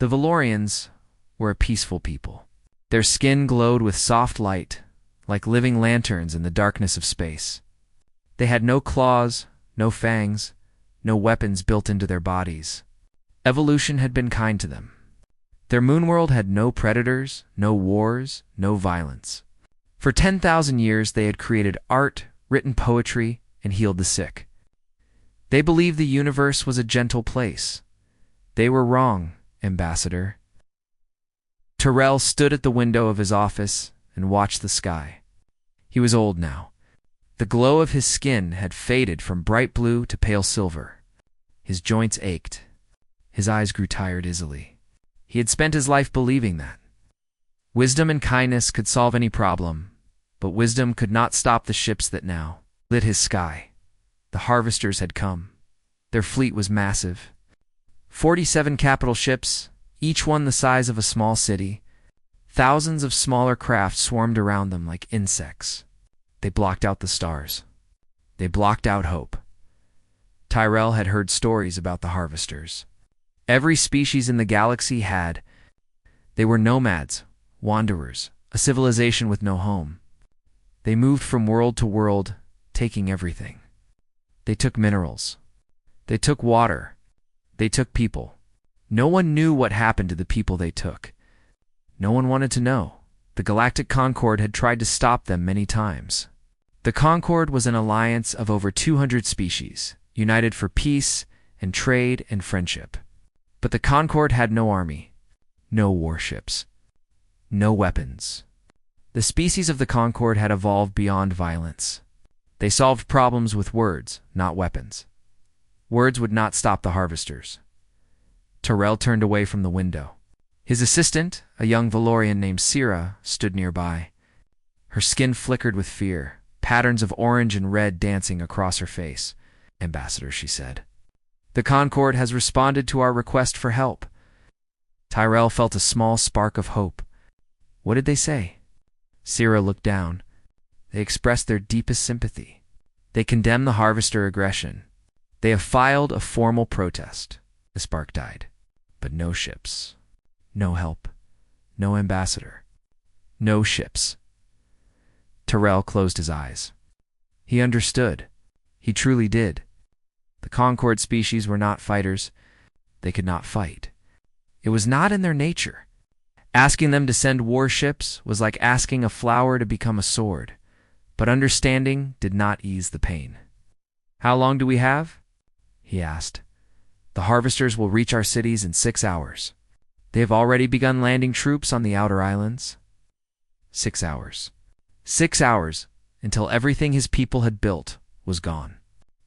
The Valorians were a peaceful people. Their skin glowed with soft light, like living lanterns in the darkness of space. They had no claws, no fangs, no weapons built into their bodies. Evolution had been kind to them. Their moonworld had no predators, no wars, no violence. For 10,000 years they had created art, written poetry, and healed the sick. They believed the universe was a gentle place. They were wrong, Ambassador. Tyrell stood at the window of his office and watched the sky. He was old now. The glow of his skin had faded from bright blue to pale silver. His joints ached. His eyes grew tired easily. He had spent his life believing that wisdom and kindness could solve any problem, but wisdom could not stop the ships that now lit his sky. The harvesters had come. Their fleet was massive. 47 capital ships, each one the size of a small city. Thousands of smaller craft swarmed around them like insects. They blocked out the stars. They blocked out hope. Tyrell had heard stories about the harvesters. Every species in the galaxy had. They were nomads, wanderers, a civilization with no home. They moved from world to world, taking everything. They took minerals. They took water. They took people. No one knew what happened to the people they took. No one wanted to know. The Galactic Concord had tried to stop them many times. The Concord was an alliance of over 200 species, united for peace and trade and friendship. But the Concord had no army, no warships, no weapons. The species of the Concord had evolved beyond violence. They solved problems with words, not weapons. Words would not stop the harvesters. Tyrell turned away from the window. His assistant, a young Valorian named Sira, stood nearby. Her skin flickered with fear, patterns of orange and red dancing across her face. "Ambassador," she said, "the Concord has responded to our request for help." Tyrell felt a small spark of hope. What did they say? Sira looked down. They expressed their deepest sympathy. They condemned the harvester aggression. They have filed a formal protest. The spark died. But no ships. No help. No ambassador. No ships. Tyrell closed his eyes. He understood. He truly did. The Concord species were not fighters. They could not fight. It was not in their nature. Asking them to send warships was like asking a flower to become a sword. But understanding did not ease the pain. "How long do we have?" he asked. "The harvesters will reach our cities in 6 hours. They have already begun landing troops on the outer islands." 6 hours. 6 hours until everything his people had built was gone.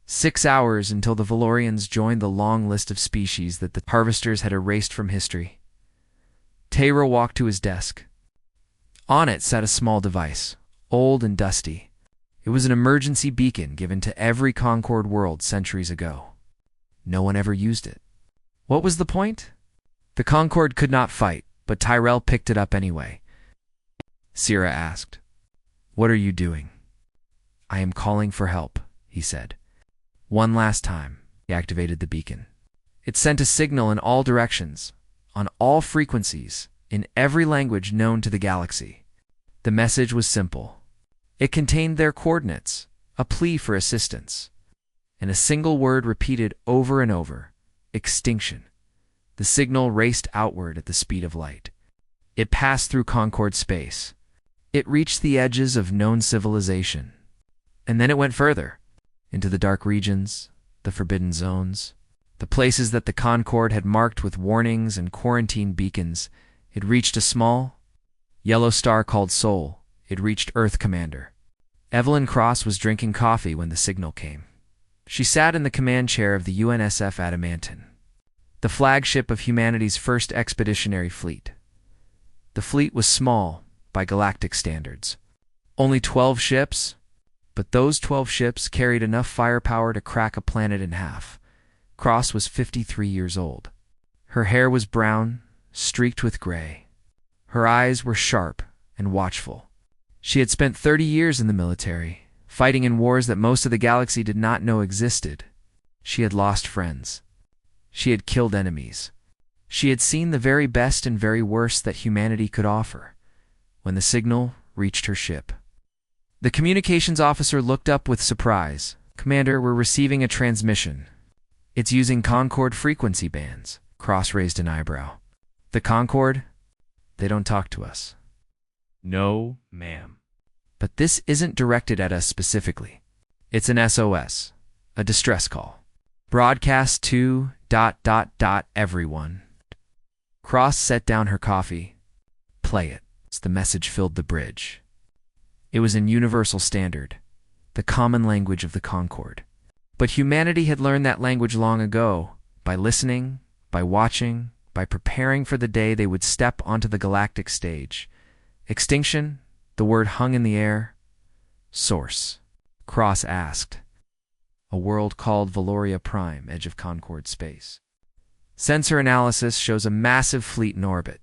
6 hours until the Valorians joined the long list of species that the harvesters had erased from history. Tayra walked to his desk. On it sat a small device, old and dusty. It was an emergency beacon given to every Concord world centuries ago. No one ever used it. What was the point? The Concord could not fight, but Tyrell picked it up anyway. Sira asked, "What are you doing?" "I am calling for help," he said. One last time, he activated the beacon. It sent a signal in all directions, on all frequencies, in every language known to the galaxy. The message was simple. It contained their coordinates, a plea for assistance, and a single word repeated over and over: extinction. The signal raced outward at the speed of light. It passed through Concord space. It reached the edges of known civilization. And then it went further, into the dark regions, the forbidden zones, the places that the Concord had marked with warnings and quarantine beacons. It reached a small, yellow star called Sol. It reached Earth Commander. Evelyn Cross was drinking coffee when the signal came. She sat in the command chair of the UNSF Adamantin, the flagship of humanity's first expeditionary fleet. The fleet was small by galactic standards. Only 12 ships, but those 12 ships carried enough firepower to crack a planet in half. Cross was 53 years old. Her hair was brown, streaked with gray. Her eyes were sharp and watchful. She had spent 30 years in the military, fighting in wars that most of the galaxy did not know existed. She had lost friends. She had killed enemies. She had seen the very best and very worst that humanity could offer when the signal reached her ship. The communications officer looked up with surprise. "Commander, we're receiving a transmission. It's using Concord frequency bands." Cross raised an eyebrow. "The Concord? They don't talk to us." "No, ma'am." "But this isn't directed at us specifically. It's an SOS, a distress call. Broadcast to ... everyone." Cross set down her coffee. "Play it." The message filled the bridge. It was in universal standard, the common language of the Concord. But humanity had learned that language long ago, by listening, by watching, by preparing for the day they would step onto the galactic stage. Extinction, the word hung in the air. Source? Cross asked. "A world called Valoria Prime, edge of Concord space. Sensor analysis shows a massive fleet in orbit.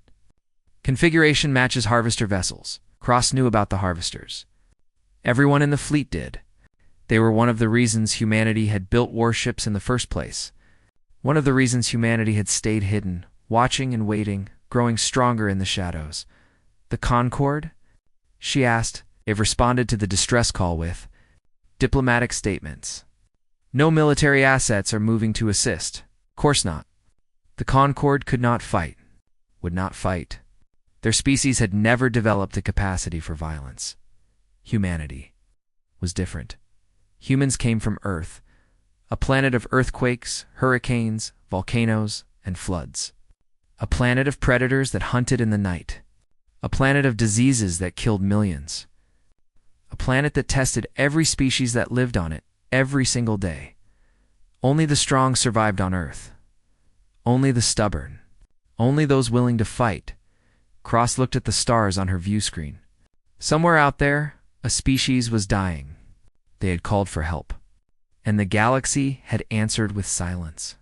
Configuration matches harvester vessels." Cross knew about the harvesters. Everyone in the fleet did. They were one of the reasons humanity had built warships in the first place. One of the reasons humanity had stayed hidden, watching and waiting, growing stronger in the shadows. "The Concord?" she asked. They've responded to the distress call with diplomatic statements. "No military assets are moving to assist." Course not. The Concord could not fight, would not fight. Their species had never developed the capacity for violence. Humanity was different. Humans came from Earth, a planet of earthquakes, hurricanes, volcanoes, and floods. A planet of predators that hunted in the night. A planet of diseases that killed millions. A planet that tested every species that lived on it every single day. Only the strong survived on Earth. Only the stubborn. Only those willing to fight. Cross looked at the stars on her view screen. Somewhere out there, a species was dying. They had called for help. And the galaxy had answered with silence.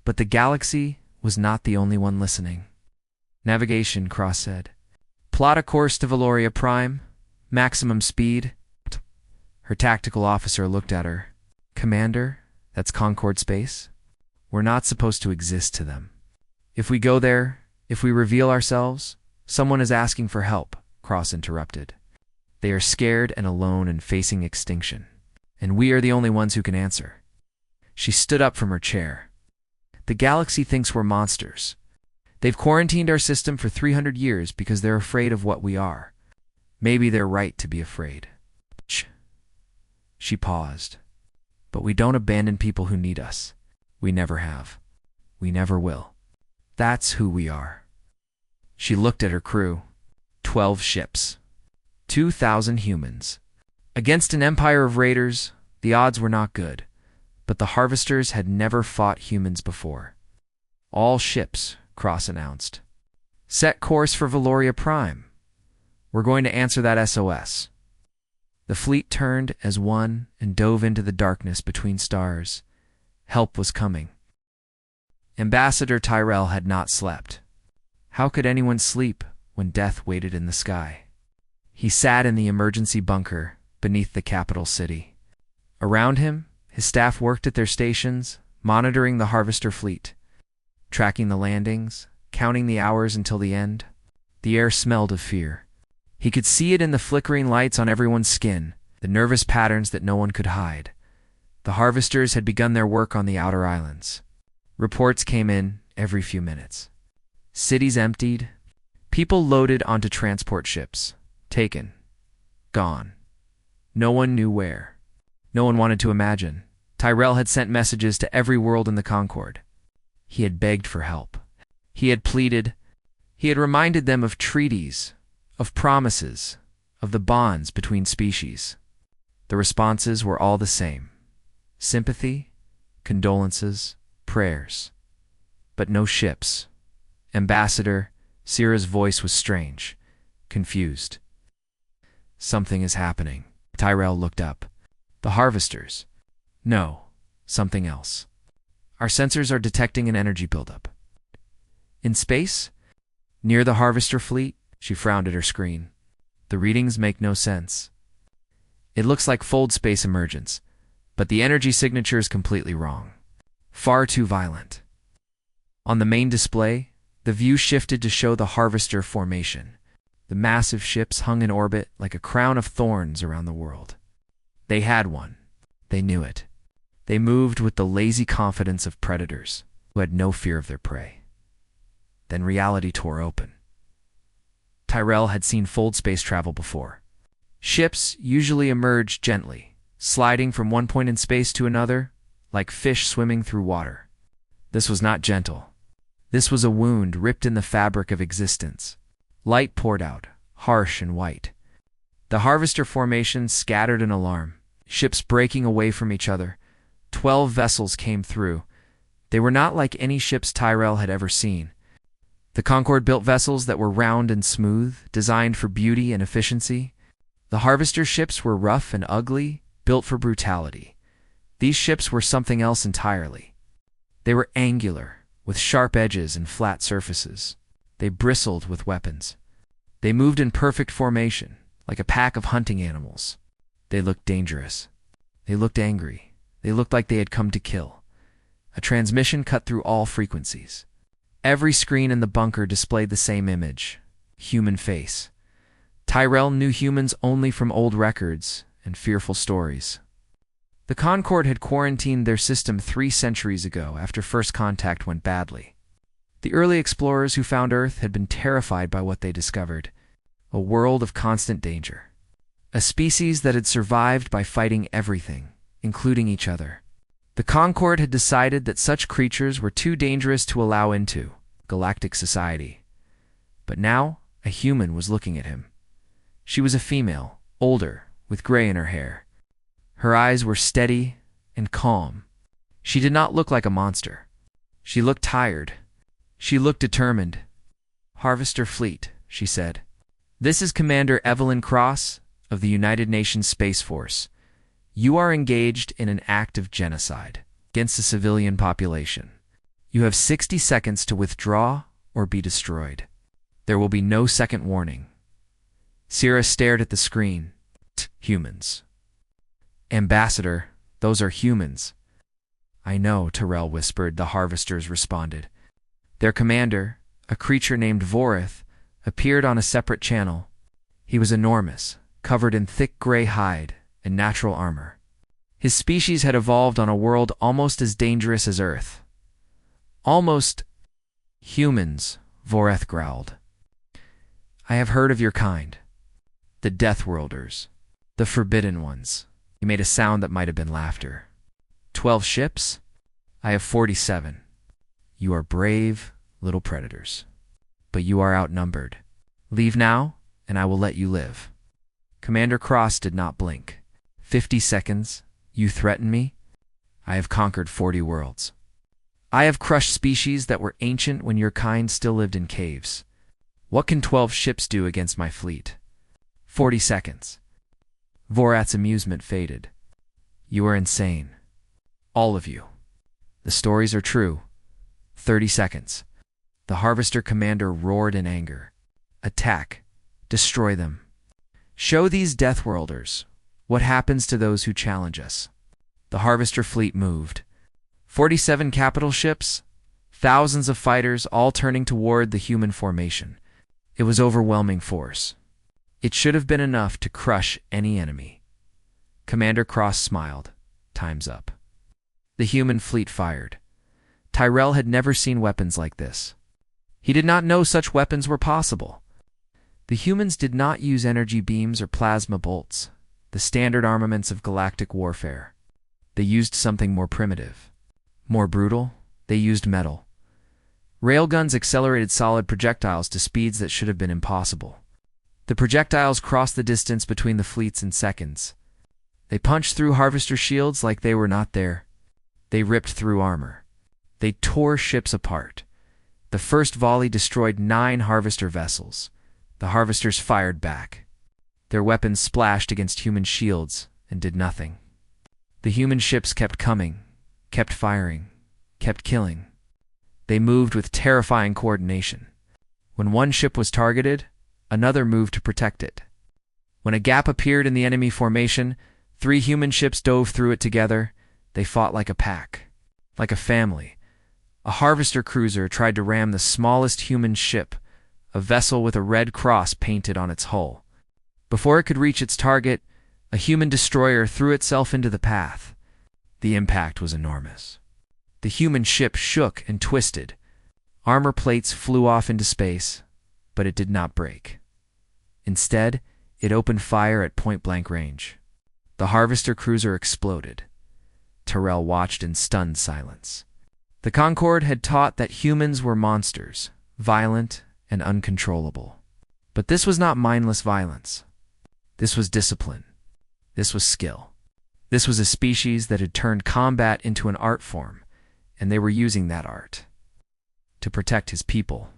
But the galaxy was not the only one listening. "Navigation," Cross said. "Plot a course to Valoria Prime. Maximum speed." Her tactical officer looked at her. "Commander, that's Concord space. We're not supposed to exist to them. If we go there, if we reveal ourselves, someone is asking for help," Cross interrupted. "They are scared and alone and facing extinction. And we are the only ones who can answer." She stood up from her chair. "The galaxy thinks we're monsters. They've quarantined our system for 300 years because they're afraid of what we are. Maybe they're right to be afraid." She paused. "But we don't abandon people who need us. We never have. We never will. That's who we are." She looked at her crew. 12 ships. 2,000 humans. Against an empire of raiders, the odds were not good. But the harvesters had never fought humans before. "All ships," Cross announced. "Set course for Valoria Prime. We're going to answer that SOS." The fleet turned as one and dove into the darkness between stars. Help was coming. Ambassador Tyrell had not slept. How could anyone sleep when death waited in the sky? He sat in the emergency bunker beneath the capital city. Around him, his staff worked at their stations, monitoring the harvester fleet, tracking the landings, counting the hours until the end. The air smelled of fear. He could see it in the flickering lights on everyone's skin, the nervous patterns that no one could hide. The harvesters had begun their work on the outer islands. Reports came in every few minutes. Cities emptied, people loaded onto transport ships, taken, gone. No one knew where. No one wanted to imagine. Tyrell had sent messages to every world in the Concord. He had begged for help. He had pleaded. He had reminded them of treaties, of promises, of the bonds between species. The responses were all the same. Sympathy, condolences, prayers. But no ships. Ambassador, Syrah's voice was strange, confused. "Something is happening." Tyrell looked up. "The harvesters." "No, something else. Our sensors are detecting an energy buildup." "In space? Near the harvester fleet?" She frowned at her screen. "The readings make no sense. It looks like fold space emergence, but the energy signature is completely wrong. Far too violent." On the main display, the view shifted to show the Harvester formation. The massive ships hung in orbit like a crown of thorns around the world. They had one. They knew it. They moved with the lazy confidence of predators who had no fear of their prey. Then reality tore open. Tyrell had seen fold space travel before. Ships usually emerged gently, sliding from one point in space to another, like fish swimming through water. This was not gentle. This was a wound ripped in the fabric of existence. Light poured out, harsh and white. The Harvester formation scattered an alarm, ships breaking away from each other. 12 vessels came through. They were not like any ships Tyrell had ever seen. The Concorde built vessels that were round and smooth, designed for beauty and efficiency. The Harvester ships were rough and ugly, built for brutality. These ships were something else entirely. They were angular, with sharp edges and flat surfaces. They bristled with weapons. They moved in perfect formation, like a pack of hunting animals. They looked dangerous. They looked angry. They looked like they had come to kill. A transmission cut through all frequencies. Every screen in the bunker displayed the same image: human face. Tyrell knew humans only from old records and fearful stories. The Concorde had quarantined their system 3 centuries ago after first contact went badly. The early explorers who found Earth had been terrified by what they discovered: a world of constant danger. A species that had survived by fighting everything, including each other. The Concorde had decided that such creatures were too dangerous to allow into galactic society. But now, a human was looking at him. She was a female, older, with gray in her hair. Her eyes were steady and calm. She did not look like a monster. She looked tired. She looked determined. "Harvester Fleet," she said. "This is Commander Evelyn Cross of the United Nations Space Force. You are engaged in an act of genocide against the civilian population. You have 60 seconds to withdraw or be destroyed. There will be no second warning." Sierra stared at the screen. "Humans." "Ambassador, those are humans." "I know," Tyrell whispered. The Harvesters responded. Their commander, a creature named Vorith, appeared on a separate channel. He was enormous, covered in thick gray hide and natural armor. His species had evolved on a world almost as dangerous as Earth. "Almost humans," Vorith growled. "I have heard of your kind. The Deathworlders. The Forbidden Ones." He made a sound that might have been laughter. 12 ships? I have 47. You are brave little predators. But you are outnumbered. Leave now, and I will let you live. Commander Cross did not blink. 50 seconds? You threaten me? I have conquered 40 worlds. I have crushed species that were ancient when your kind still lived in caves. What can 12 ships do against my fleet? 40 seconds. Vorat's amusement faded. You are insane. All of you. The stories are true. 30 seconds. The Harvester commander roared in anger. Attack. Destroy them. Show these Deathworlders what happens to those who challenge us. The Harvester fleet moved. 47 capital ships, thousands of fighters all turning toward the human formation. It was overwhelming force. It should have been enough to crush any enemy. Commander Cross smiled. Time's up. The human fleet fired. Tyrell had never seen weapons like this. He did not know such weapons were possible. The humans did not use energy beams or plasma bolts, the standard armaments of galactic warfare. They used something more primitive. More brutal, they used metal. Railguns accelerated solid projectiles to speeds that should have been impossible. The projectiles crossed the distance between the fleets in seconds. They punched through Harvester shields like they were not there. They ripped through armor. They tore ships apart. The first volley destroyed 9 Harvester vessels. The Harvesters fired back. Their weapons splashed against human shields and did nothing. The human ships kept coming, kept firing, kept killing. They moved with terrifying coordination. When one ship was targeted, another moved to protect it. When a gap appeared in the enemy formation, 3 human ships dove through it together. They fought like a pack, like a family, A harvester cruiser tried to ram the smallest human ship, a vessel with a red cross painted on its hull. Before it could reach its target, a human destroyer threw itself into the path. The impact was enormous. The human ship shook and twisted. Armor plates flew off into space, but it did not break. Instead, it opened fire at point-blank range. The harvester cruiser exploded. Tyrell watched in stunned silence. The Concorde had taught that humans were monsters, violent and uncontrollable. But this was not mindless violence. This was discipline. This was skill. This was a species that had turned combat into an art form, and they were using that art to protect his people.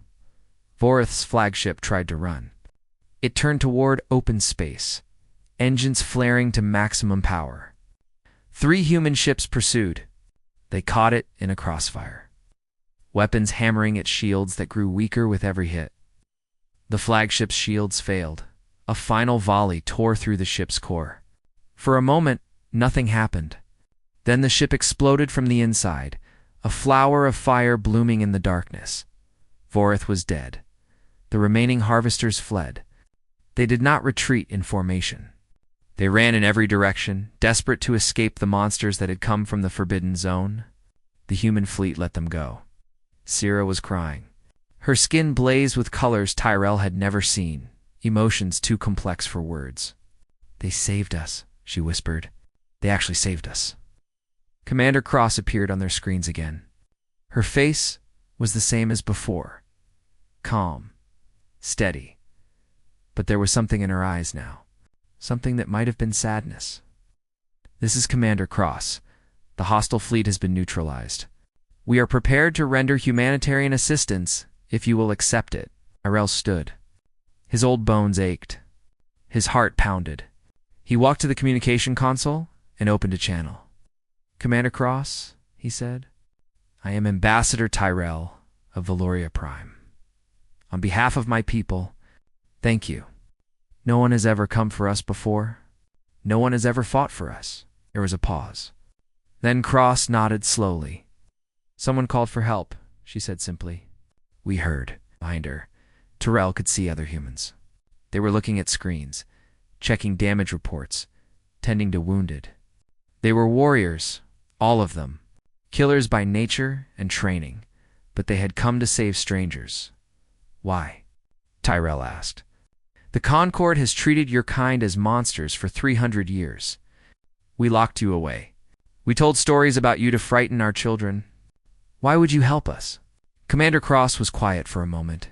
Vorith's flagship tried to run. It turned toward open space, engines flaring to maximum power. 3 human ships pursued. They caught it in a crossfire, weapons hammering its shields that grew weaker with every hit. The flagship's shields failed. A final volley tore through the ship's core. For a moment, nothing happened. Then the ship exploded from the inside, a flower of fire blooming in the darkness. Vorith was dead. The remaining harvesters fled. They did not retreat in formation. They ran in every direction, desperate to escape the monsters that had come from the Forbidden Zone. The human fleet let them go. Syrah was crying. Her skin blazed with colors Tyrell had never seen, emotions too complex for words. "They saved us," she whispered. "They actually saved us." Commander Cross appeared on their screens again. Her face was the same as before. Calm. Steady. But there was something in her eyes now. Something that might have been sadness. "This is Commander Cross. The hostile fleet has been neutralized. We are prepared to render humanitarian assistance if you will accept it." Tyrell stood. His old bones ached. His heart pounded. He walked to the communication console and opened a channel. "Commander Cross," he said, "I am Ambassador Tyrell of Valoria Prime. On behalf of my people, thank you. No one has ever come for us before. No one has ever fought for us." There was a pause. Then Cross nodded slowly. "Someone called for help," she said simply. "We heard." Behind her, Tyrell could see other humans. They were looking at screens, checking damage reports, tending to wounded. They were warriors, all of them, killers by nature and training, but they had come to save strangers. "Why?" Tyrell asked. "The Concorde has treated your kind as monsters for 300 years. We locked you away. We told stories about you to frighten our children. Why would you help us?" Commander Cross was quiet for a moment.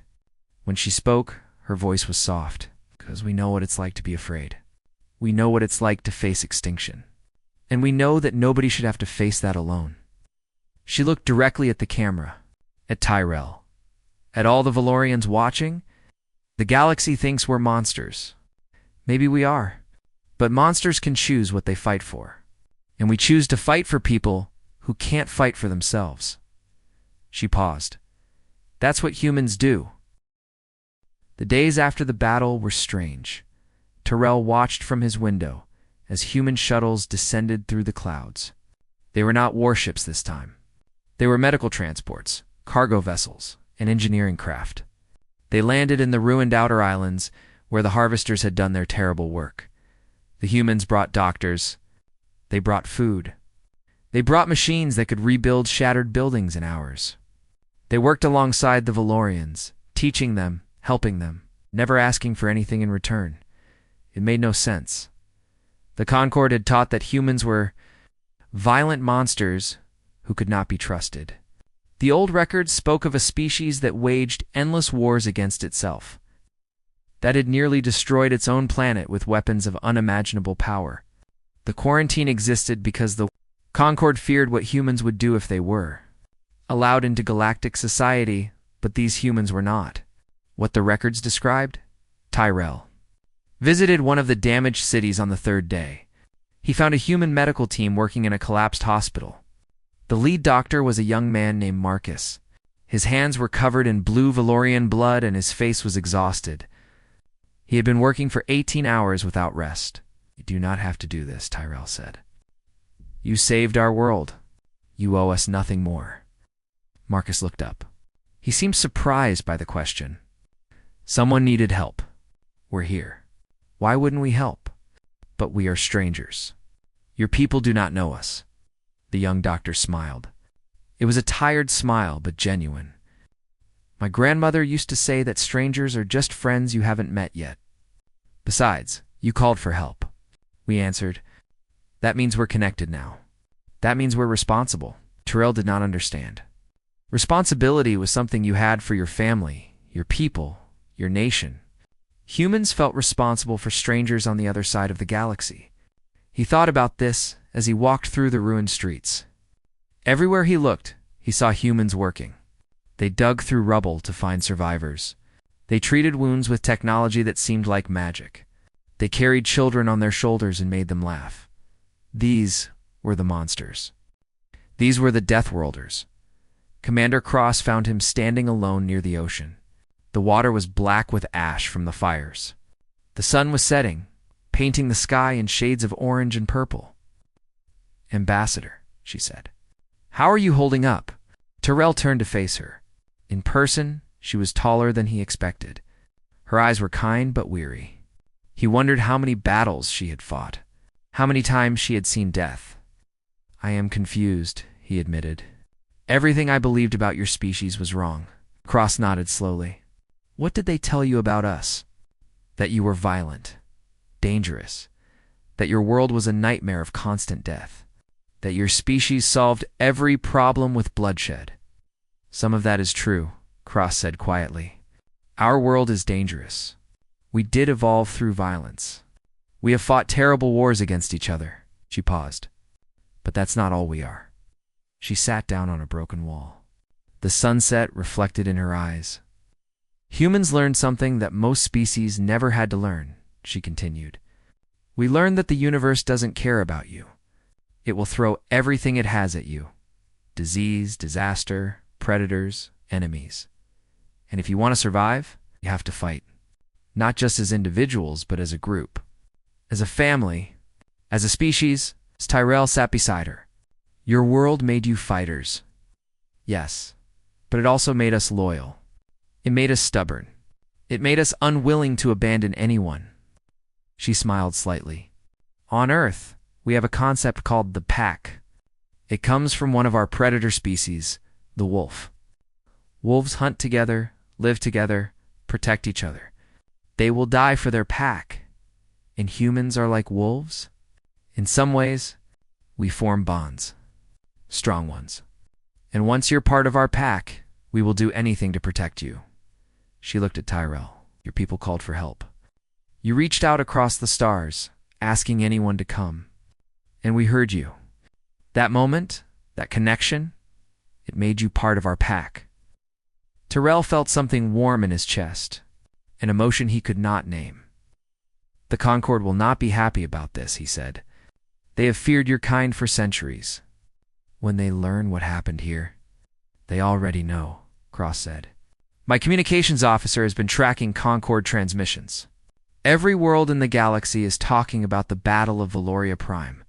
When she spoke, her voice was soft. "Because we know what it's like to be afraid. We know what it's like to face extinction. And we know that nobody should have to face that alone." She looked directly at the camera, at Tyrell, at all the Valorians watching. "The galaxy thinks we're monsters. Maybe we are. But monsters can choose what they fight for. And we choose to fight for people who can't fight for themselves." She paused. "That's what humans do." The days after the battle were strange. Tyrell watched from his window as human shuttles descended through the clouds. They were not warships this time. They were medical transports, cargo vessels, and engineering craft. They landed in the ruined outer islands where the harvesters had done their terrible work. The humans brought doctors. They brought food. They brought machines that could rebuild shattered buildings in hours. They worked alongside the Valorians, teaching them, helping them, never asking for anything in return. It made no sense. The Concorde had taught that humans were violent monsters who could not be trusted. The old records spoke of a species that waged endless wars against itself, that had nearly destroyed its own planet with weapons of unimaginable power. The quarantine existed because the Concorde feared what humans would do if they were allowed into galactic society, but these humans were not. What the records described? Tyrell visited one of the damaged cities on the 3rd day. He found a human medical team working in a collapsed hospital. The lead doctor was a young man named Marcus. His hands were covered in blue Valorian blood and his face was exhausted. He had been working for 18 hours without rest. "You do not have to do this," Tyrell said. "You saved our world. You owe us nothing more." Marcus looked up. He seemed surprised by the question. Someone needed help. We're here. Why wouldn't we help? But we are strangers. Your people do not know us. The young doctor smiled. It was a tired smile, but genuine. My grandmother used to say that strangers are just friends you haven't met yet. Besides, you called for help. We answered. That means we're connected now. That means we're responsible. Terrell did not understand. Responsibility was something you had for your family, your people, your nation. Humans felt responsible for strangers on the other side of the galaxy. He thought about this as he walked through the ruined streets. Everywhere he looked, he saw humans working. They dug through rubble to find survivors. They treated wounds with technology that seemed like magic. They carried children on their shoulders and made them laugh. These were the monsters. These were the Deathworlders. Commander Cross found him standing alone near the ocean. The water was black with ash from the fires. The sun was setting, painting the sky in shades of orange and purple. Ambassador, she said. How are you holding up? Terrell turned to face her. In person, she was taller than he expected. Her eyes were kind but weary. He wondered how many battles she had fought, how many times she had seen death. I am confused, he admitted. Everything I believed about your species was wrong. Cross nodded slowly. What did they tell you about us? That you were violent, dangerous, that your world was a nightmare of constant death, that your species solved every problem with bloodshed. Some of that is true, Cross said quietly. Our world is dangerous. We did evolve through violence. We have fought terrible wars against each other. She paused. But that's not all we are. She sat down on a broken wall. The sunset reflected in her eyes. Humans learned something that most species never had to learn, she continued. We learned that the universe doesn't care about you. It will throw everything it has at you. Disease, disaster, predators, enemies. And if you want to survive, you have to fight. Not just as individuals, but as a group. As a family. As a species. Tyrell sat beside her. Your world made you fighters. Yes, but it also made us loyal. It made us stubborn. It made us unwilling to abandon anyone. She smiled slightly. On Earth, we have a concept called the pack. It comes from one of our predator species, the wolf. Wolves hunt together, live together, protect each other. They will die for their pack. And humans are like wolves? In some ways, we form bonds. Strong ones. And once you're part of our pack, we will do anything to protect you. She looked at Tyrell. Your people called for help. You reached out across the stars, asking anyone to come. And we heard you. That moment, that connection, it made you part of our pack. Tyrell felt something warm in his chest, an emotion he could not name. The Concord will not be happy about this, he said. They have feared your kind for centuries. When they learn what happened here, they already know, Cross said. My communications officer has been tracking Concord transmissions. Every world in the galaxy is talking about the Battle of Valoria Prime,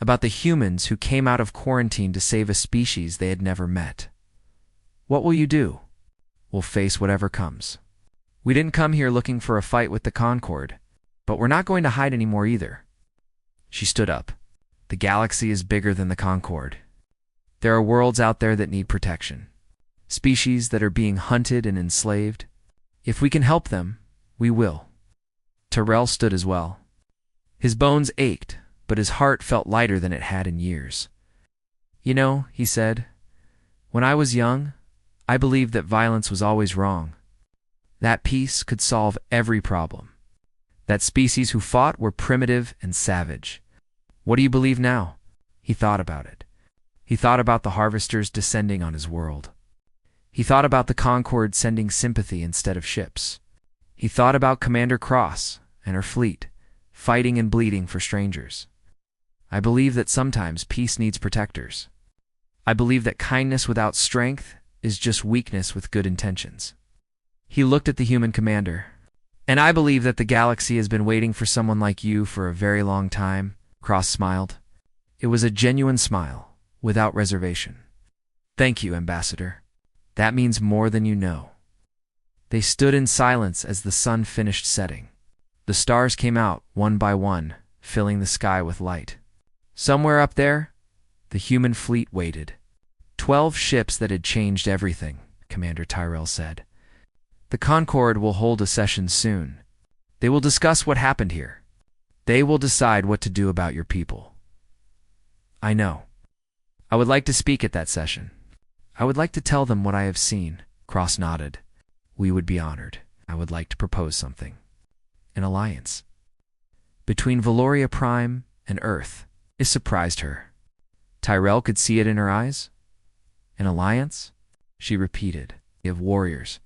about the humans who came out of quarantine to save a species they had never met. What will you do? We'll face whatever comes. We didn't come here looking for a fight with the Concord, but we're not going to hide anymore either. She stood up. The galaxy is bigger than the Concord. There are worlds out there that need protection. Species that are being hunted and enslaved. If we can help them, we will. Tyrell stood as well. His bones ached, but his heart felt lighter than it had in years. You know, he said, when I was young, I believed that violence was always wrong. That peace could solve every problem. That species who fought were primitive and savage. What do you believe now? He thought about it. He thought about the harvesters descending on his world. He thought about the Concord sending sympathy instead of ships. He thought about Commander Cross and her fleet, fighting and bleeding for strangers. I believe that sometimes peace needs protectors. I believe that kindness without strength is just weakness with good intentions. He looked at the human commander. And I believe that the galaxy has been waiting for someone like you for a very long time. Cross smiled. It was a genuine smile, without reservation. Thank you, Ambassador. That means more than you know. They stood in silence as the sun finished setting. The stars came out, one by one, filling the sky with light. Somewhere up there, the human fleet waited. 12 ships that had changed everything, Commander Tyrell said. The Concord will hold a session soon. They will discuss what happened here. They will decide what to do about your people. I know. I would like to speak at that session. I would like to tell them what I have seen. Cross nodded. We would be honored. I would like to propose something. An alliance between Valoria Prime and Earth. It surprised her. Tyrell could see it in her eyes. An alliance? She repeated. We have warriors.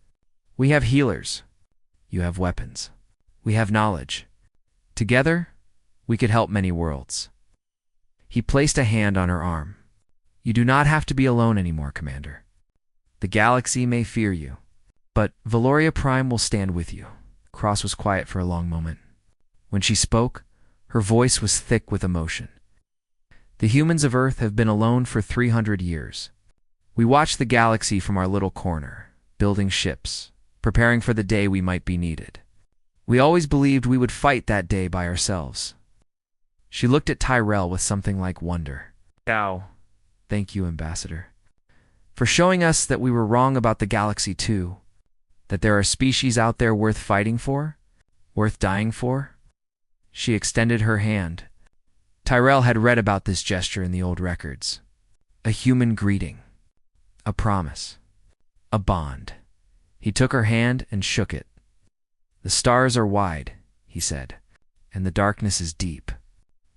We have healers. You have weapons. We have knowledge. Together, we could help many worlds. He placed a hand on her arm. You do not have to be alone anymore, Commander. The galaxy may fear you, but Valoria Prime will stand with you. Cross was quiet for a long moment. When she spoke, her voice was thick with emotion. The humans of Earth have been alone for 300 years. We watch the galaxy from our little corner, building ships, preparing for the day we might be needed. We always believed we would fight that day by ourselves. She looked at Tyrell with something like wonder. Cow. Thank you, Ambassador, for showing us that we were wrong about the galaxy too, that there are species out there worth fighting for, worth dying for. She extended her hand. Tyrell had read about this gesture in the old records. A human greeting. A promise. A bond. He took her hand and shook it. The stars are wide, he said, and the darkness is deep.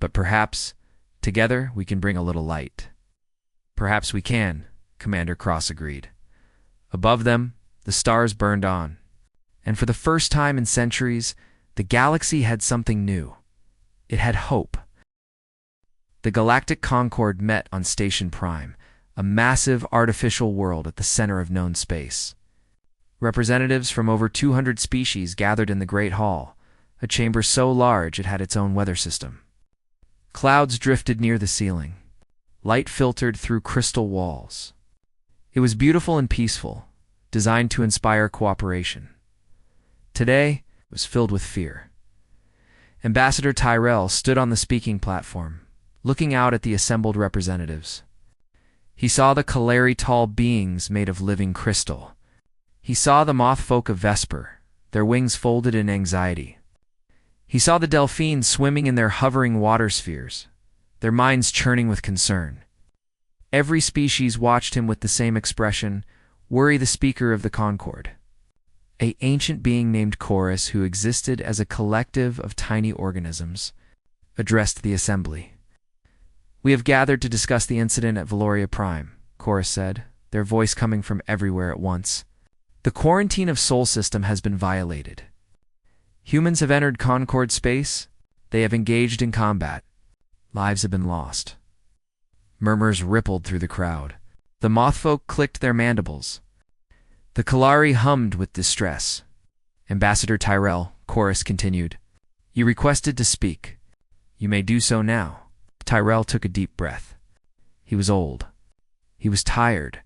But perhaps, together, we can bring a little light. Perhaps we can, Commander Cross agreed. Above them, the stars burned on. And for the first time in centuries, the galaxy had something new. It had hope. The Galactic Concord met on Station Prime, a massive artificial world at the center of known space. Representatives from over 200 species gathered in the Great Hall, a chamber so large it had its own weather system. Clouds drifted near the ceiling. Light filtered through crystal walls. It was beautiful and peaceful, designed to inspire cooperation. Today, it was filled with fear. Ambassador Tyrell stood on the speaking platform, looking out at the assembled representatives. He saw the Kalari tall beings made of living crystal. He saw the moth folk of Vesper, their wings folded in anxiety. He saw the delphines swimming in their hovering water spheres, their minds churning with concern. Every species watched him with the same expression, worry the speaker of the Concord. An ancient being named Chorus, who existed as a collective of tiny organisms, addressed the assembly. We have gathered to discuss the incident at Valoria Prime, Chorus said, their voice coming from everywhere at once. The quarantine of Sol System has been violated. Humans have entered Concord space. They have engaged in combat. Lives have been lost. Murmurs rippled through the crowd. The mothfolk clicked their mandibles. The Kalari hummed with distress. Ambassador Tyrell, Chorus continued. You requested to speak. You may do so now. Tyrell took a deep breath. He was old. He was tired.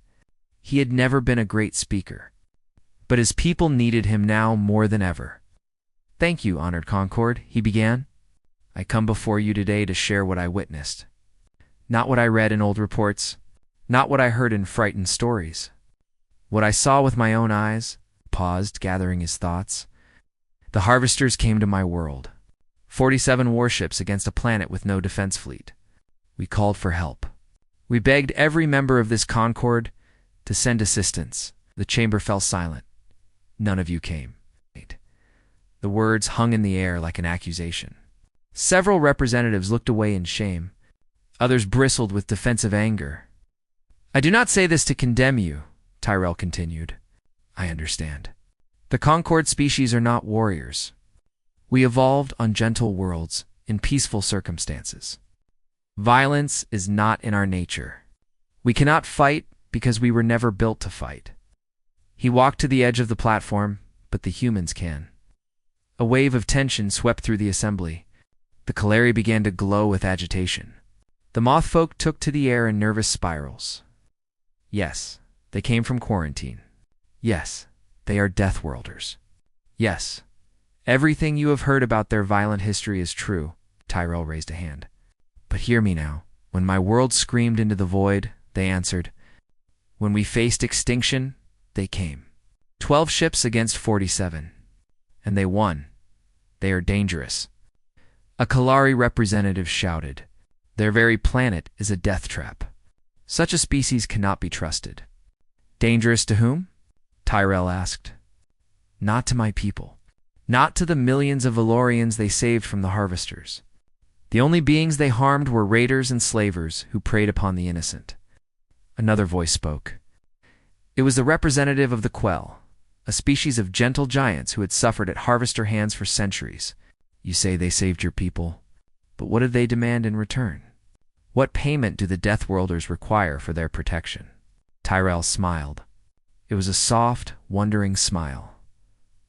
He had never been a great speaker. But his people needed him now more than ever. Thank you, honored Concord, he began. I come before you today to share what I witnessed. Not what I read in old reports, not what I heard in frightened stories. What I saw with my own eyes, paused, gathering his thoughts. The harvesters came to my world. 47 warships against a planet with no defense fleet. We called for help. We begged every member of this Concord to send assistance. The chamber fell silent. None of you came. The words hung in the air like an accusation. Several representatives looked away in shame. Others bristled with defensive anger. I do not say this to condemn you, Tyrell continued. I understand. The Concord species are not warriors. We evolved on gentle worlds in peaceful circumstances. Violence is not in our nature. We cannot fight because we were never built to fight. He walked to the edge of the platform, but the humans can. A wave of tension swept through the assembly. The Kalari began to glow with agitation. The mothfolk took to the air in nervous spirals. Yes, They came from quarantine. Yes, they are Deathworlders. Yes, everything you have heard about their violent history is true. Tyrell raised a hand. But hear me now. When my world screamed into the void, they answered. When we faced extinction, they came. 12 ships against 47. And they won. They are dangerous. A Kalari representative shouted. Their very planet is a death trap. Such a species cannot be trusted. Dangerous to whom? Tyrell asked. Not to my people. Not to the millions of Valorians they saved from the harvesters. The only beings they harmed were raiders and slavers who preyed upon the innocent. Another voice spoke. It was the representative of the Quell, a species of gentle giants who had suffered at harvester hands for centuries. You say they saved your people, but what did they demand in return? What payment do the Deathworlders require for their protection? Tyrell smiled. It was a soft, wondering smile.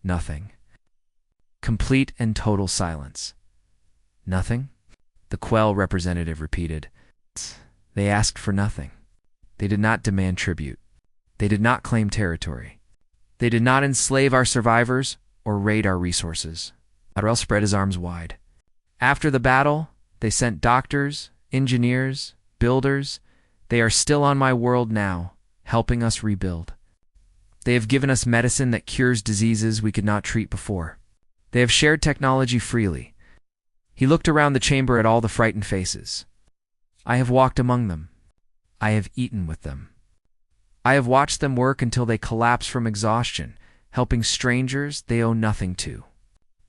Nothing. Complete and total silence. Nothing? The Quell representative repeated. They asked for nothing. They did not demand tribute. They did not claim territory. They did not enslave our survivors or raid our resources. Tyrell spread his arms wide. After the battle, they sent doctors, engineers, builders. They are still on my world now, helping us rebuild. They have given us medicine that cures diseases we could not treat before. They have shared technology freely. He looked around the chamber at all the frightened faces. I have walked among them. I have eaten with them. I have watched them work until they collapse from exhaustion, helping strangers they owe nothing to.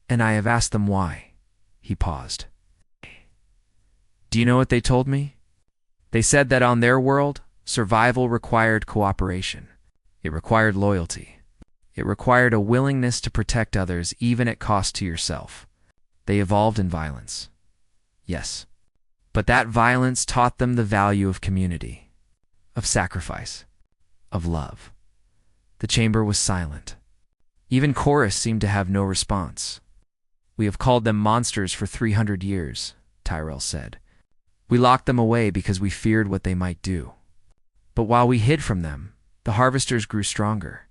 And I have asked them why. He paused. Do you know what they told me? They said that on their world, survival required cooperation. It required loyalty. It required a willingness to protect others even at cost to yourself. They evolved in violence. Yes. But that violence taught them the value of community, of sacrifice, of love. The chamber was silent. Even Chorus seemed to have no response. We have called them monsters for 300 years, Tyrell said. We locked them away because we feared what they might do. But while we hid from them, the harvesters grew stronger.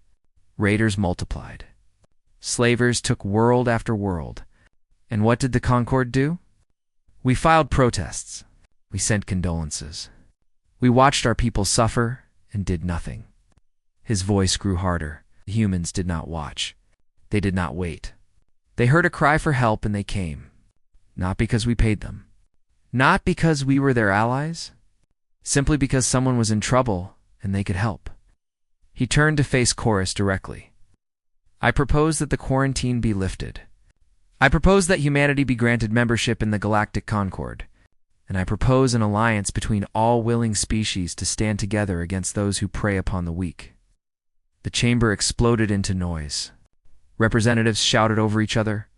Raiders multiplied. Slavers took world after world. And what did the Concord do? We filed protests. We sent condolences. We watched our people suffer and did nothing. His voice grew harder. The humans did not watch. They did not wait. They heard a cry for help and they came. Not because we paid them. Not because we were their allies. Simply because someone was in trouble and they could help. He turned to face Chorus directly. I propose that the quarantine be lifted. I propose that humanity be granted membership in the Galactic Concord, and I propose an alliance between all willing species to stand together against those who prey upon the weak. The chamber exploded into noise. Representatives shouted over each other.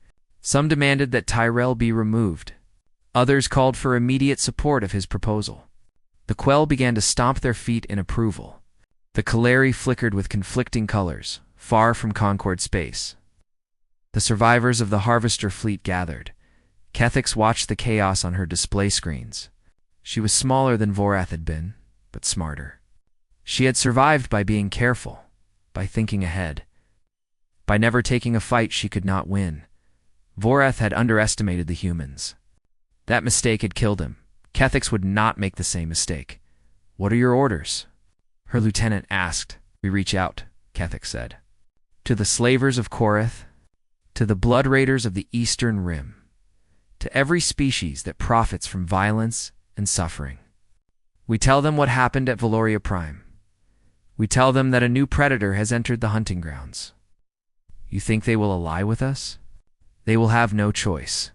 Some demanded that Tyrell be removed. Others called for immediate support of his proposal. The Quell began to stomp their feet in approval. The Kalari flickered with conflicting colors, far from Concord space. The survivors of the Harvester fleet gathered. Kethix watched the chaos on her display screens. She was smaller than Vorath had been, but smarter. She had survived by being careful, by thinking ahead. By never taking a fight she could not win. Vorath had underestimated the humans. That mistake had killed him. Kethix would not make the same mistake. What are your orders? Her lieutenant asked. We reach out, Kethix said. To the slavers of Korath, to the blood raiders of the Eastern Rim, to every species that profits from violence and suffering. We tell them what happened at Valoria Prime. We tell them that a new predator has entered the hunting grounds. You think they will ally with us? They will have no choice.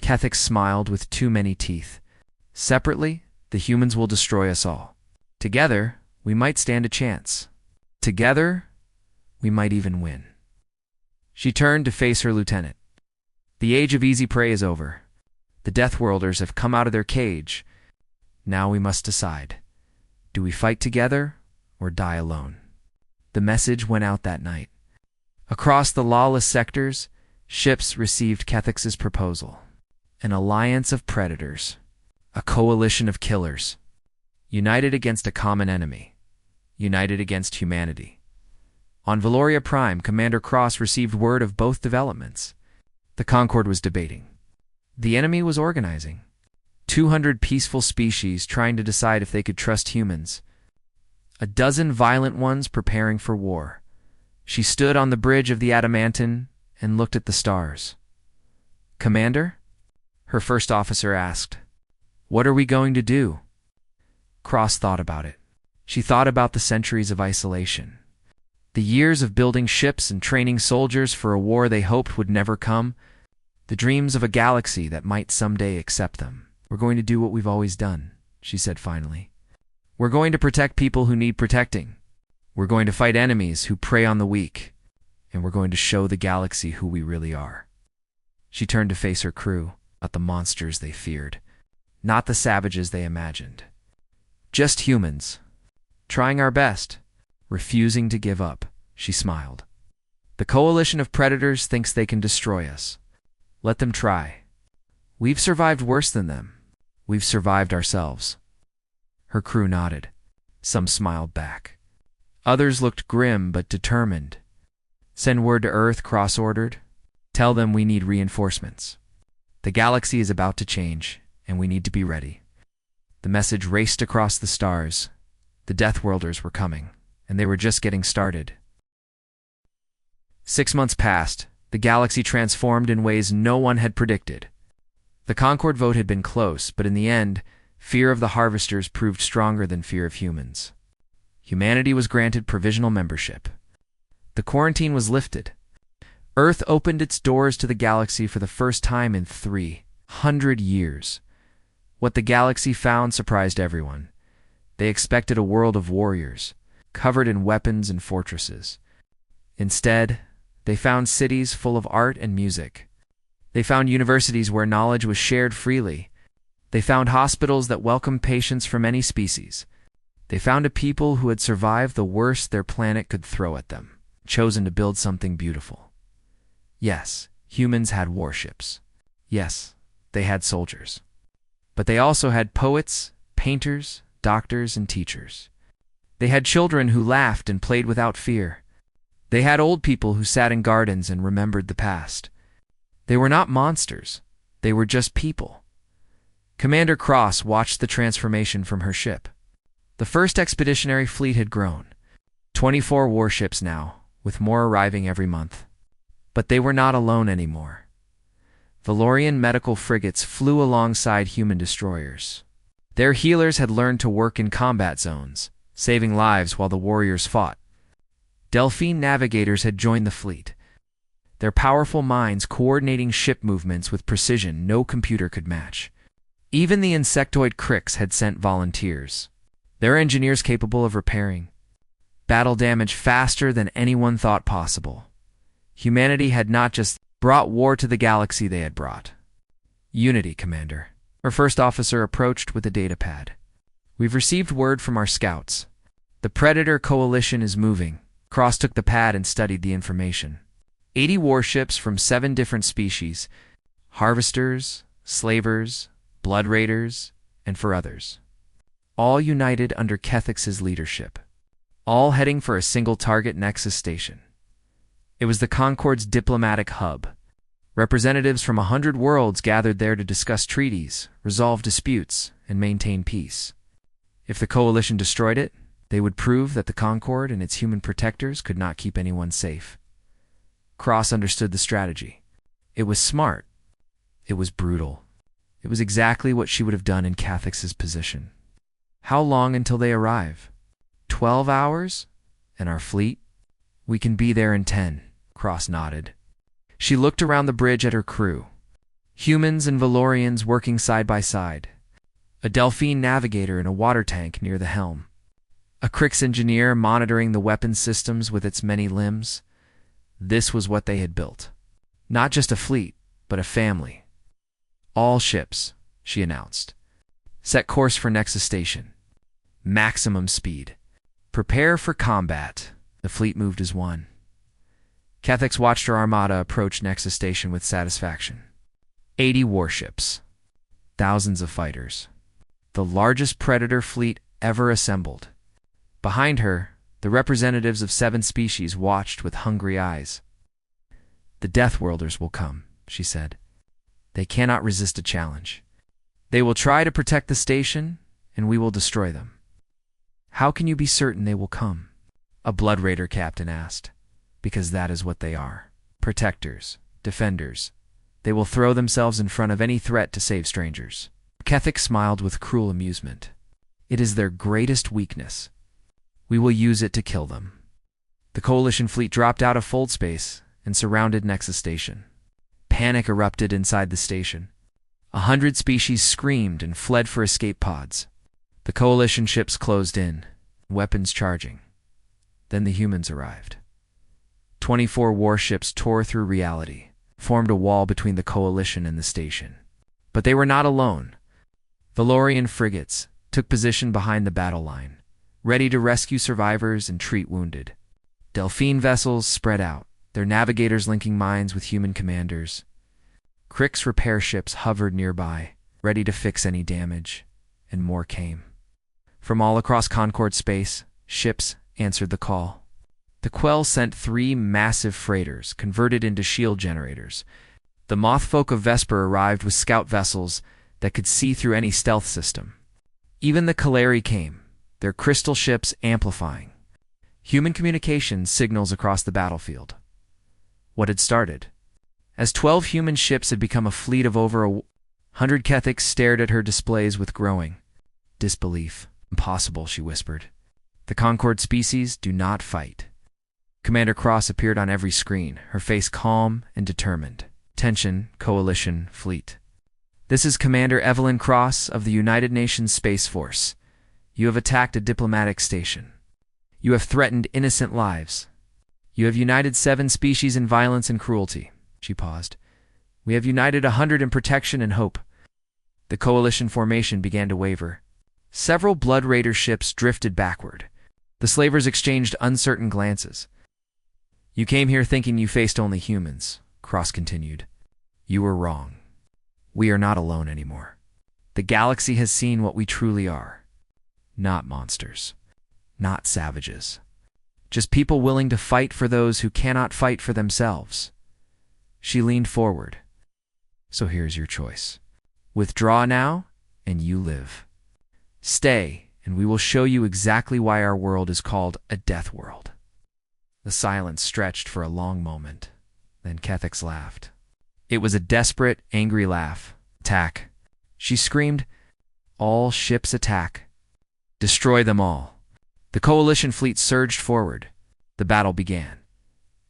Kethix smiled with too many teeth. Separately, the humans will destroy us all. Together, we might stand a chance. Together, we might even win. She turned to face her lieutenant. The age of easy prey is over. The Deathworlders have come out of their cage. Now we must decide. Do we fight together or die alone? The message went out that night. Across the lawless sectors, ships received Kethix's proposal. An alliance of predators. A coalition of killers. United against a common enemy. united against humanity. On Valoria Prime, Commander Cross received word of both developments. The Concord was debating. The enemy was organizing. 200 peaceful species trying to decide if they could trust humans. A dozen violent ones preparing for war. She stood on the bridge of the Adamantine and looked at the stars. "Commander?" her first officer asked. "What are we going to do?" Cross thought about it. She thought about the centuries of isolation. The years of building ships and training soldiers for a war they hoped would never come. The dreams of a galaxy that might someday accept them. "We're going to do what we've always done," she said finally. "We're going to protect people who need protecting. We're going to fight enemies who prey on the weak. And we're going to show the galaxy who we really are." She turned to face her crew, not the monsters they feared, not the savages they imagined. Just humans, trying our best, refusing to give up, she smiled. "The coalition of predators thinks they can destroy us. Let them try. We've survived worse than them. We've survived ourselves." Her crew nodded. Some smiled back. Others looked grim but determined. "Send word to Earth," Cross ordered. "Tell them we need reinforcements. The galaxy is about to change, and we need to be ready." The message raced across the stars. The Deathworlders were coming, and they were just getting started. 6 months passed. The galaxy transformed in ways no one had predicted. The Concord vote had been close, but in the end, fear of the Harvesters proved stronger than fear of humans. Humanity was granted provisional membership. The quarantine was lifted. Earth opened its doors to the galaxy for the first time in 300 years. What the galaxy found surprised everyone. They expected a world of warriors, covered in weapons and fortresses. Instead, they found cities full of art and music. They found universities where knowledge was shared freely. They found hospitals that welcomed patients from any species. They found a people who had survived the worst their planet could throw at them, chosen to build something beautiful. Yes, humans had warships. Yes, they had soldiers. But they also had poets, painters, doctors, and teachers. They had children who laughed and played without fear. They had old people who sat in gardens and remembered the past. They were not monsters. They were just people. Commander Cross watched the transformation from her ship. The first expeditionary fleet had grown. 24 warships now, with more arriving every month. But they were not alone anymore. Valorian medical frigates flew alongside human destroyers. Their healers had learned to work in combat zones, saving lives while the warriors fought. Delphine navigators had joined the fleet, their powerful minds coordinating ship movements with precision no computer could match. Even the insectoid Crix had sent volunteers, their engineers capable of repairing battle damage faster than anyone thought possible. Humanity had not just brought war to the galaxy, they had brought unity, Commander. Her first officer approached with a datapad. "We've received word from our scouts. The Predator Coalition is moving." Cross took the pad and studied the information. 80 warships from 7 different species, harvesters, slavers, blood raiders, and for others. All united under Kethix's leadership. All heading for a single target Nexus station. It was the Concord's diplomatic hub. Representatives from 100 worlds gathered there to discuss treaties, resolve disputes, and maintain peace. If the Coalition destroyed it, they would prove that the Concord and its human protectors could not keep anyone safe. Cross understood the strategy. It was smart. It was brutal. It was exactly what she would have done in Kethix's position. How long until they arrive? 12 hours? And our fleet? We can be there in 10, Cross nodded. She looked around the bridge at her crew. Humans and Valorians working side by side. A Delphine navigator in a water tank near the helm. A Crix engineer monitoring the weapons systems with its many limbs. This was what they had built. Not just a fleet, but a family. "All ships," she announced. "Set course for Nexus Station. Maximum speed. Prepare for combat." The fleet moved as one. Kethix watched her armada approach Nexus Station with satisfaction. 80 warships. Thousands of fighters. The largest Predator fleet ever assembled. Behind her, the representatives of 7 species watched with hungry eyes. "The Deathworlders will come," she said. "They cannot resist a challenge. They will try to protect the station, and we will destroy them." "How can you be certain they will come?" a Blood Raider captain asked. "Because that is what they are. Protectors, defenders. They will throw themselves in front of any threat to save strangers." Kethek smiled with cruel amusement. "It is their greatest weakness. We will use it to kill them." The Coalition fleet dropped out of fold space and surrounded Nexus Station. Panic erupted inside the station. 100 species screamed and fled for escape pods. The Coalition ships closed in, weapons charging. Then the humans arrived. 24 warships tore through reality, formed a wall between the Coalition and the station. But they were not alone. Valorian frigates took position behind the battle line, ready to rescue survivors and treat wounded. Delphine vessels spread out, their navigators linking minds with human commanders. Krik's repair ships hovered nearby, ready to fix any damage, and more came. From all across Concord space, ships answered the call. The Quell sent 3 massive freighters converted into shield generators. The Mothfolk of Vesper arrived with scout vessels that could see through any stealth system. Even the Kaleri came, their crystal ships amplifying human communication signals across the battlefield. What had started? As 12 human ships had become a fleet of over 100, Kethek stared at her displays with growing disbelief. "Impossible," she whispered. "The Concord species do not fight." Commander Cross appeared on every screen, her face calm and determined. "Attention, Coalition fleet. This is Commander Evelyn Cross of the United Nations Space Force. You have attacked a diplomatic station. You have threatened innocent lives. You have united 7 species in violence and cruelty." She paused. "We have united 100 in protection and hope." The Coalition formation began to waver. Several Blood Raider ships drifted backward. The slavers exchanged uncertain glances. "You came here thinking you faced only humans," Cross continued. "You were wrong. We are not alone anymore. The galaxy has seen what we truly are. Not monsters. Not savages. Just people willing to fight for those who cannot fight for themselves." She leaned forward. "So here's your choice. Withdraw now, and you live. Stay, and we will show you exactly why our world is called a death world." The silence stretched for a long moment. Then Kethek's laughed. It was a desperate, angry laugh. "Attack!" she screamed. "All ships attack. Destroy them all." The Coalition fleet surged forward. The battle began.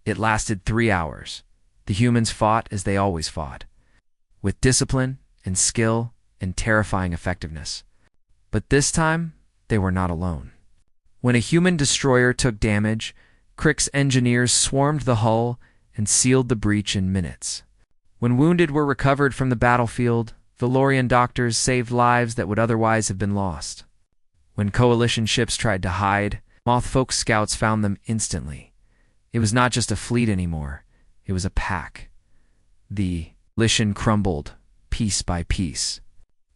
It lasted 3 hours. The humans fought as they always fought, with discipline and skill and terrifying effectiveness. But this time, they were not alone. When a human destroyer took damage, Krik's engineers swarmed the hull and sealed the breach in minutes. When wounded were recovered from the battlefield, Valorian doctors saved lives that would otherwise have been lost. When Coalition ships tried to hide, Mothfolk scouts found them instantly. It was not just a fleet anymore. It was a pack. The Coalition crumbled, piece by piece.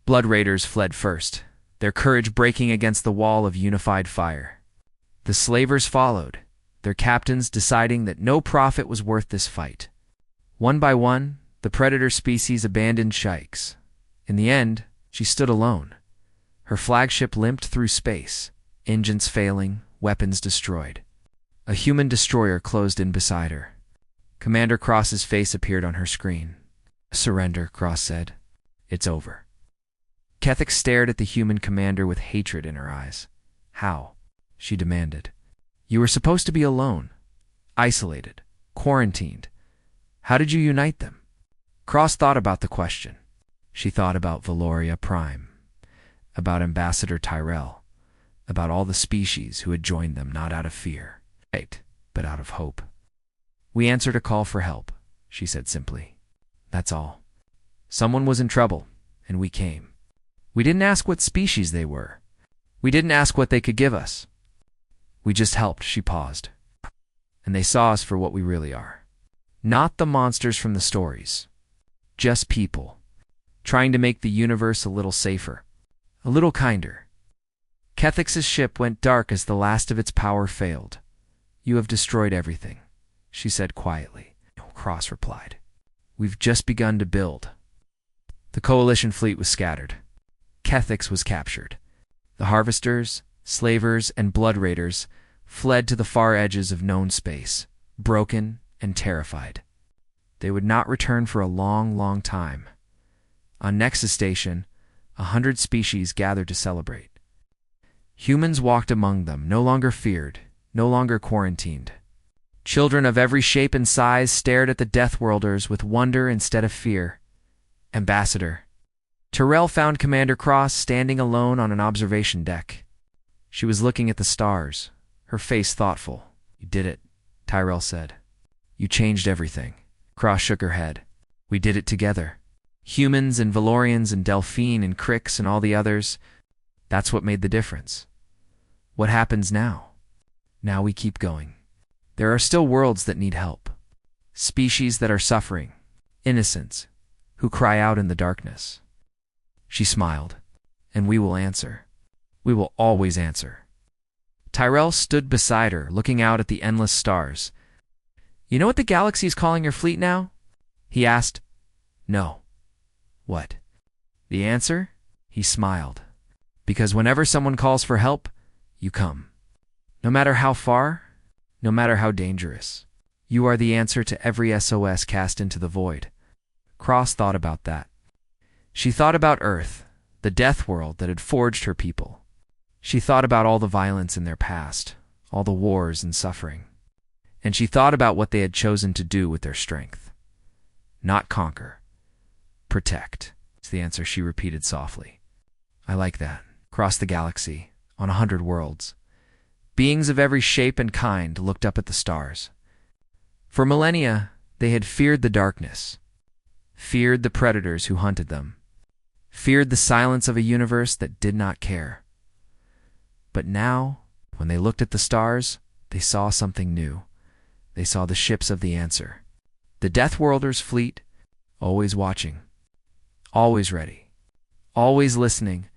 Blood Raiders fled first, their courage breaking against the wall of unified fire. The slavers followed, their captains deciding that no profit was worth this fight. One by one, the predator species abandoned Shikes. In the end, she stood alone. Her flagship limped through space, engines failing, weapons destroyed. A human destroyer closed in beside her. Commander Cross's face appeared on her screen. "Surrender," Cross said. "It's over." Kethek stared at the human commander with hatred in her eyes. "How?" she demanded. "You were supposed to be alone, isolated, quarantined. How did you unite them?" Cross thought about the question. She thought about Valoria Prime, about Ambassador Tyrell, about all the species who had joined them not out of fear, but out of hope. "We answered a call for help," she said simply. "That's all. Someone was in trouble, and we came. We didn't ask what species they were. We didn't ask what they could give us. We just helped." She paused. "And they saw us for what we really are. Not the monsters from the stories. Just people, trying to make the universe a little safer, a little kinder." Kethix's ship went dark as the last of its power failed. "You have destroyed everything," she said quietly. Cross replied, "We've just begun to build." The Coalition fleet was scattered. Kethix was captured. The Harvesters, Slavers, and Blood Raiders fled to the far edges of known space, broken and terrified. They would not return for a long, long time. On Nexus Station, 100 species gathered to celebrate. Humans walked among them, no longer feared, no longer quarantined. Children of every shape and size stared at the Deathworlders with wonder instead of fear. "Ambassador." Tyrell found Commander Cross standing alone on an observation deck. She was looking at the stars, her face thoughtful. "You did it," Tyrell said. "You changed everything." Cross shook her head. "We did it together. Humans and Valorians and Delphine and Crix and all the others. That's what made the difference. What happens now? Now we keep going. There are still worlds that need help. Species that are suffering. Innocents who cry out in the darkness." She smiled. "And we will answer. We will always answer." Tyrell stood beside her, looking out at the endless stars. "You know what the galaxy is calling your fleet now?" he asked. "No." "What?" "The answer?" He smiled. "Because whenever someone calls for help, you come. No matter how far, no matter how dangerous. You are the answer to every SOS cast into the void." Cross thought about that. She thought about Earth, the death world that had forged her people. She thought about all the violence in their past, all the wars and suffering. And she thought about what they had chosen to do with their strength. Not conquer. Protect. It's the answer she repeated softly. "I like that." Across the galaxy, on 100 worlds, beings of every shape and kind looked up at the stars. For millennia, they had feared the darkness, feared the predators who hunted them, feared the silence of a universe that did not care. But now, when they looked at the stars, they saw something new. They saw the ships of the answer. The Deathworlders' fleet, always watching, always ready, always listening,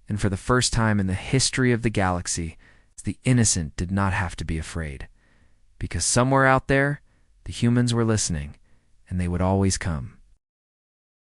and for the first time in the history of the galaxy, the innocent did not have to be afraid. Because somewhere out there, the humans were listening, and they would always come.